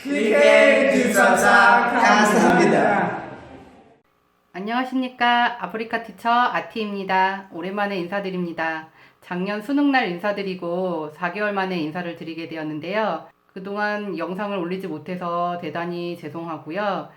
클릭해 주셔서 감사합니다. 안녕하십니까. 아프리카 티처 아티입니다. 오랜만에 인사드립니다. 작년 수능날 인사드리고 4개월 만에 인사를 드리게 되었는데요. 그동안 영상을 올리지 못해서 대단히 죄송하고요.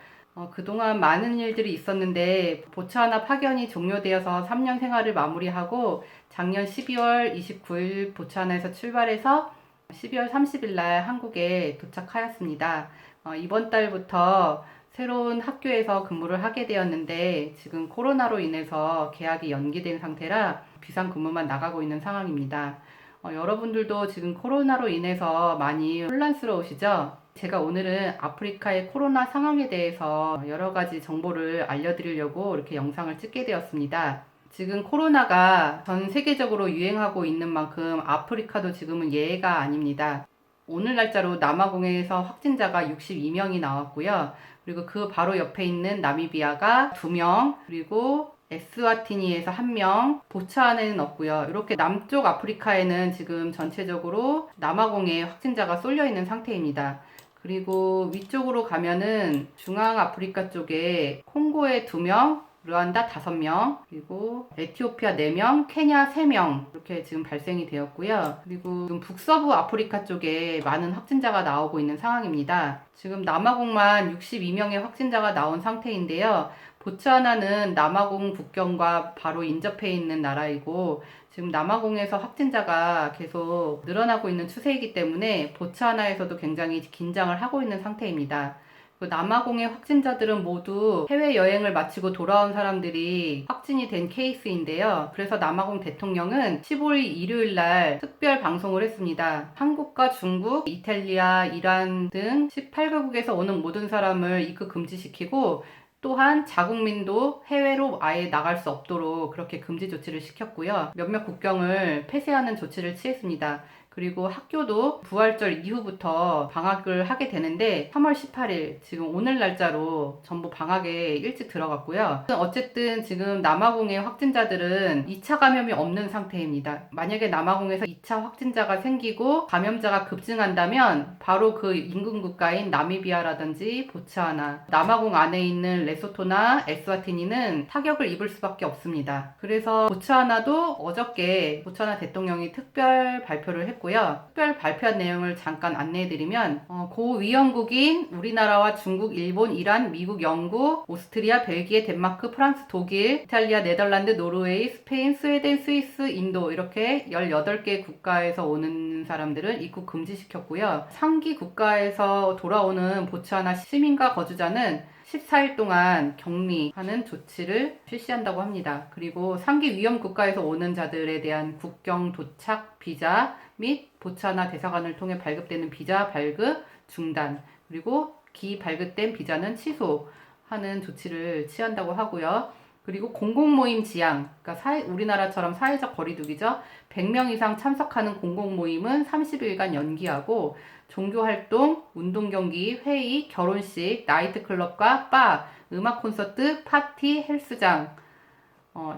그동안 많은 일들이 있었는데 보츠와나 파견이 종료되어서 3년 생활을 마무리하고 작년 12월 29일 보츠와나에서 출발해서 12월 30일 날 한국에 도착하였습니다. 이번 달부터 새로운 학교에서 근무를 하게 되었는데 지금 코로나로 인해서 계약이 연기된 상태라 비상근무만 나가고 있는 상황입니다. 여러분들도 지금 코로나로 인해서 많이 혼란스러우시죠? 제가 오늘은 아프리카의 코로나 상황에 대해서 여러 가지 정보를 알려드리려고 이렇게 영상을 찍게 되었습니다. 지금 코로나가 전 세계적으로 유행하고 있는 만큼 아프리카도 지금은 예외가 아닙니다. 오늘 날짜로 남아공에서 확진자가 62명이 나왔고요. 그리고 그 바로 옆에 있는 나미비아가 2명, 그리고 에스와티니에서 1명, 보츠와나에는 없고요. 이렇게 남쪽 아프리카에는 지금 전체적으로 남아공에 확진자가 쏠려 있는 상태입니다. 그리고 위쪽으로 가면은 중앙 아프리카 쪽에 콩고에 2명, 르완다 5명, 그리고 에티오피아 4명, 케냐 3명 이렇게 지금 발생이 되었고요. 그리고 지금 북서부 아프리카 쪽에 많은 확진자가 나오고 있는 상황입니다. 지금 남아공만 62명의 확진자가 나온 상태인데요. 보츠와나는 남아공 국경과 바로 인접해 있는 나라이고 지금 남아공에서 확진자가 계속 늘어나고 있는 추세이기 때문에 보츠와나에서도 굉장히 긴장을 하고 있는 상태입니다. 남아공의 확진자들은 모두 해외여행을 마치고 돌아온 사람들이 확진이 된 케이스인데요. 그래서 남아공 대통령은 15일 일요일 날 특별 방송을 했습니다. 한국과 중국, 이탈리아, 이란 등 18개국에서 오는 모든 사람을 입국 금지시키고 또한 자국민도 해외로 아예 나갈 수 없도록 그렇게 금지 조치를 시켰고요. 몇몇 국경을 폐쇄하는 조치를 취했습니다. 그리고 학교도 부활절 이후부터 방학을 하게 되는데 3월 18일 지금 오늘 날짜로 전부 방학에 일찍 들어갔고요. 어쨌든 지금 남아공의 확진자들은 2차 감염이 없는 상태입니다. 만약에 남아공에서 2차 확진자가 생기고 감염자가 급증한다면 바로 그 인근 국가인 나미비아라든지 보츠와나, 남아공 안에 있는 레소토나 에스와티니는 타격을 입을 수밖에 없습니다. 그래서 보츠와나도 어저께 보츠와나 대통령이 특별 발표를 했고 특별 발표한 내용을 잠깐 안내해드리면 고위험국인 우리나라와 중국, 일본, 이란, 미국, 영국, 오스트리아, 벨기에, 덴마크, 프랑스, 독일, 이탈리아, 네덜란드, 노르웨이, 스페인, 스웨덴, 스위스, 인도 이렇게 18개 국가에서 오는 사람들은 입국 금지시켰고요. 상기 국가에서 돌아오는 보츠와나 시민과 거주자는 14일 동안 격리하는 조치를 실시한다고 합니다. 그리고 상기 위험 국가에서 오는 자들에 대한 국경 도착 비자 및 보츠와나 대사관을 통해 발급되는 비자 발급 중단, 그리고 기발급된 비자는 취소하는 조치를 취한다고 하고요. 그리고 공공모임 지양, 그러니까 우리나라처럼 사회적 거리두기죠. 100명 이상 참석하는 공공모임은 30일간 연기하고 종교활동, 운동경기, 회의, 결혼식, 나이트클럽과 바, 음악 콘서트, 파티, 헬스장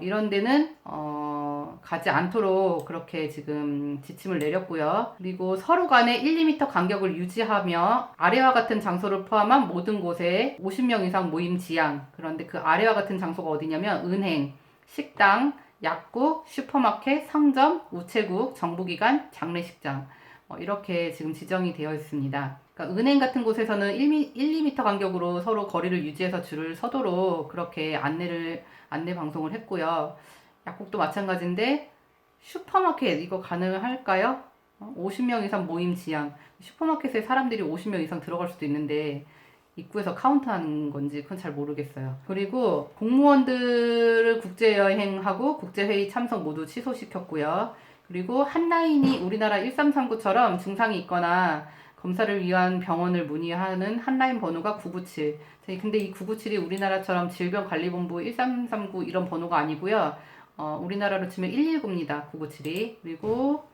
이런 데는 가지 않도록 그렇게 지금 지침을 내렸고요. 그리고 서로 간에 1, 2m 간격을 유지하며 아래와 같은 장소를 포함한 모든 곳에 50명 이상 모임 지양. 그런데 그 아래와 같은 장소가 어디냐면 은행, 식당, 약국, 슈퍼마켓, 상점, 우체국, 정부기관, 장례식장 이렇게 지금 지정이 되어 있습니다. 그러니까 은행 같은 곳에서는 1, 2m 간격으로 서로 거리를 유지해서 줄을 서도록 그렇게 안내 방송을 했고요. 약국도 마찬가지인데 슈퍼마켓 이거 가능할까요? 50명 이상 모임 지향. 슈퍼마켓에 사람들이 50명 이상 들어갈 수도 있는데 입구에서 카운트하는 건지 그건 잘 모르겠어요. 그리고 공무원들을 국제여행하고 국제회의 참석 모두 취소시켰고요. 그리고 한라인이 우리나라 1339처럼 증상이 있거나 검사를 위한 병원을 문의하는 한라인 번호가 997. 근데 이 997이 우리나라처럼 질병관리본부 1339 이런 번호가 아니고요. 우리나라로 치면 119입니다. 997이. 그리고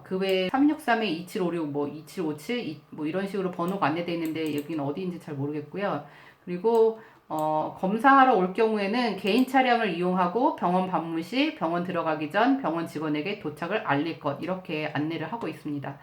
그 외에 363에 2756, 2757, 이런 식으로 번호가 안내되어 있는데 여기는 어디인지 잘 모르겠고요. 그리고 검사하러 올 경우에는 개인 차량을 이용하고 병원 방문 시 병원 들어가기 전 병원 직원에게 도착을 알릴 것 이렇게 안내를 하고 있습니다.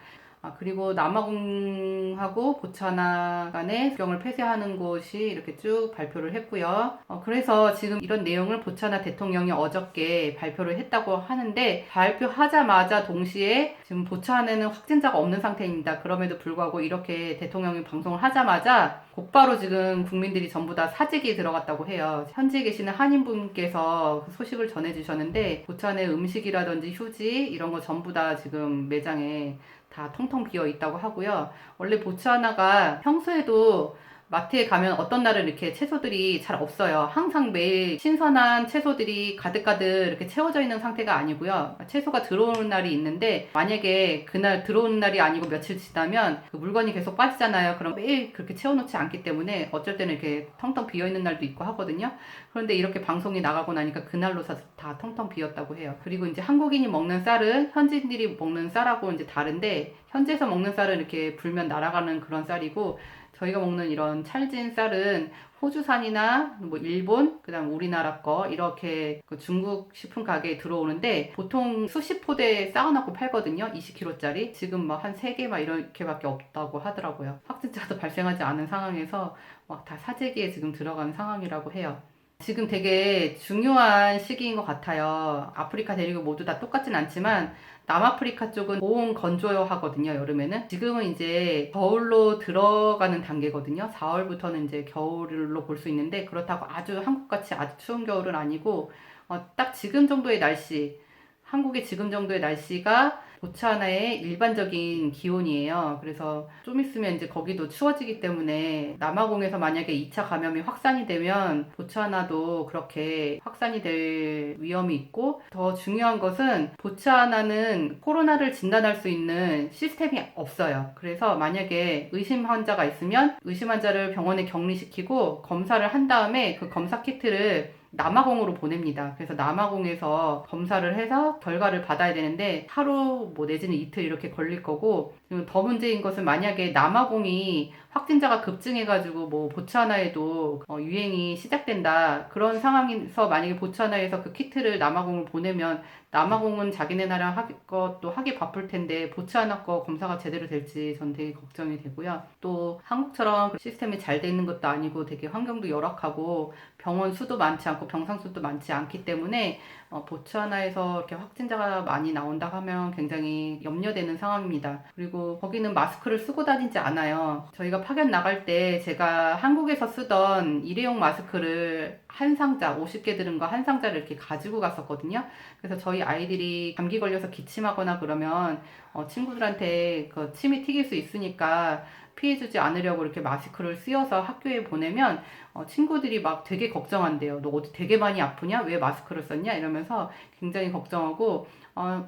그리고 남아공하고 보츠와나 간의 국경을 폐쇄하는 곳이 이렇게 쭉 발표를 했고요. 그래서 지금 이런 내용을 보츠와나 대통령이 어저께 발표를 했다고 하는데, 발표하자마자 동시에 지금 보츠와나는 확진자가 없는 상태입니다. 그럼에도 불구하고 이렇게 대통령이 방송을 하자마자 곧바로 지금 국민들이 전부 다 사직이 들어갔다고 해요. 현지에 계시는 한인분께서 그 소식을 전해주셨는데, 보츠와나의 음식이라든지 휴지 이런 거 전부 다 지금 매장에 다 텅텅 비어 있다고 하고요. 원래 보츠와나가 평소에도 마트에 가면 어떤 날은 이렇게 채소들이 잘 없어요. 항상 매일 신선한 채소들이 가득가득 이렇게 채워져 있는 상태가 아니고요. 채소가 들어오는 날이 있는데, 만약에 그날 들어오는 날이 아니고 며칠 지나면 그 물건이 계속 빠지잖아요. 그럼 매일 그렇게 채워놓지 않기 때문에 어쩔 때는 이렇게 텅텅 비어 있는 날도 있고 하거든요. 그런데 이렇게 방송이 나가고 나니까 그날로 다 텅텅 비었다고 해요. 그리고 이제 한국인이 먹는 쌀은 현지인들이 먹는 쌀하고 이제 다른데, 현지에서 먹는 쌀은 이렇게 불면 날아가는 그런 쌀이고, 저희가 먹는 이런 찰진 쌀은 호주산이나 뭐 일본, 그다음 우리나라 거 이렇게 그 중국 식품 가게에 들어오는데, 보통 수십 포대 쌓아놓고 팔거든요. 20kg짜리. 지금 막 한 3개 막 이렇게밖에 없다고 하더라고요. 확진자도 발생하지 않은 상황에서 막 다 사재기에 지금 들어간 상황이라고 해요. 지금 되게 중요한 시기인 것 같아요. 아프리카 대륙이 모두 다 똑같진 않지만 남아프리카 쪽은 보온 건조요 하거든요, 여름에는. 지금은 이제 겨울로 들어가는 단계거든요. 4월부터는 이제 겨울로 볼 수 있는데, 그렇다고 아주 한국같이 아주 추운 겨울은 아니고, 딱 지금 정도의 날씨, 한국의 지금 정도의 날씨가 보츠와나의 일반적인 기온이에요. 그래서 좀 있으면 이제 거기도 추워지기 때문에 남아공에서 만약에 2차 감염이 확산이 되면 보츠와나도 그렇게 확산이 될 위험이 있고, 더 중요한 것은 보츠와나는 코로나를 진단할 수 있는 시스템이 없어요. 그래서 만약에 의심 환자가 있으면 의심 환자를 병원에 격리시키고 검사를 한 다음에 그 검사 키트를 남아공으로 보냅니다. 그래서 남아공에서 검사를 해서 결과를 받아야 되는데, 하루 뭐 내지는 이틀 이렇게 걸릴 거고, 더 문제인 것은 만약에 남아공이 확진자가 급증해가지고 뭐 보츠와나에도 유행이 시작된다, 그런 상황에서 만약에 보츠와나에서 그 키트를 남아공을 보내면, 남아공은 자기네 나라 것도 하기 바쁠 텐데 보츠와나 거 검사가 제대로 될지 전 되게 걱정이 되고요. 또 한국처럼 시스템이 잘 돼 있는 것도 아니고 되게 환경도 열악하고 병원 수도 많지 않고 병상 수도 많지 않기 때문에 보츠와나에서 이렇게 확진자가 많이 나온다 하면 굉장히 염려되는 상황입니다. 그리고 거기는 마스크를 쓰고 다니지 않아요. 저희가 파견 나갈 때 제가 한국에서 쓰던 일회용 마스크를 한 상자, 50개 들은 거 한 상자를 이렇게 가지고 갔었거든요. 그래서 저희 아이들이 감기 걸려서 기침하거나 그러면 친구들한테 그 침이 튀길 수 있으니까 피해주지 않으려고 이렇게 마스크를 쓰여서 학교에 보내면 친구들이 막 되게 걱정한대요. 너 어디 되게 많이 아프냐? 왜 마스크를 썼냐? 이러면서 굉장히 걱정하고,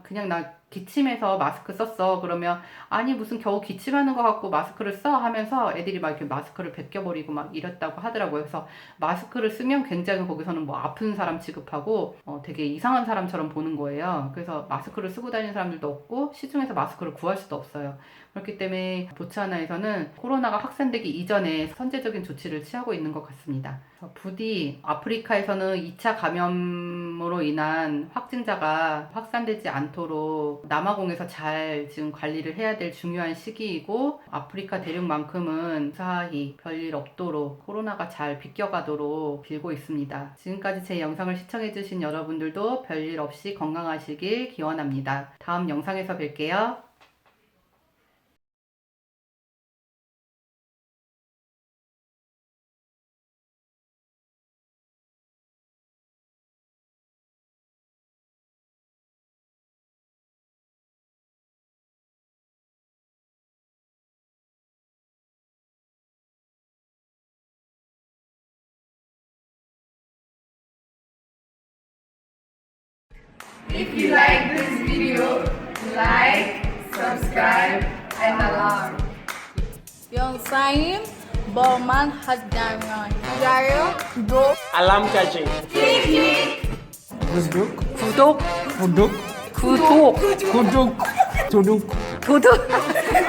그냥 나 기침해서 마스크 썼어. 그러면 아니 무슨 겨우 기침하는 거 갖고 마스크를 써? 하면서 애들이 막 이렇게 마스크를 벗겨버리고 막 이랬다고 하더라고요. 그래서 마스크를 쓰면 굉장히 거기서는 뭐 아픈 사람 취급하고 되게 이상한 사람처럼 보는 거예요. 그래서 마스크를 쓰고 다니는 사람들도 없고 시중에서 마스크를 구할 수도 없어요. 그렇기 때문에 보츠와나에서는 코로나가 확산되기 이전에 선제적인 조치를 취하고 있는 것 같습니다. 부디 아프리카에서는 2차 감염으로 인한 확진자가 확산되지 않도록 남아공에서 잘 지금 관리를 해야 될 중요한 시기이고, 아프리카 대륙만큼은 무사히 별일 없도록 코로나가 잘 비껴가도록 빌고 있습니다. 지금까지 제 영상을 시청해주신 여러분들도 별일 없이 건강하시길 기원합니다. 다음 영상에서 뵐게요. If you like this video, like, subscribe, and alarm. 영상은 뭐만 하자면 좋아요, 구독, Alarm catching. 구독, Kuduk. 구독, Kuduk. Kuduk. 구독.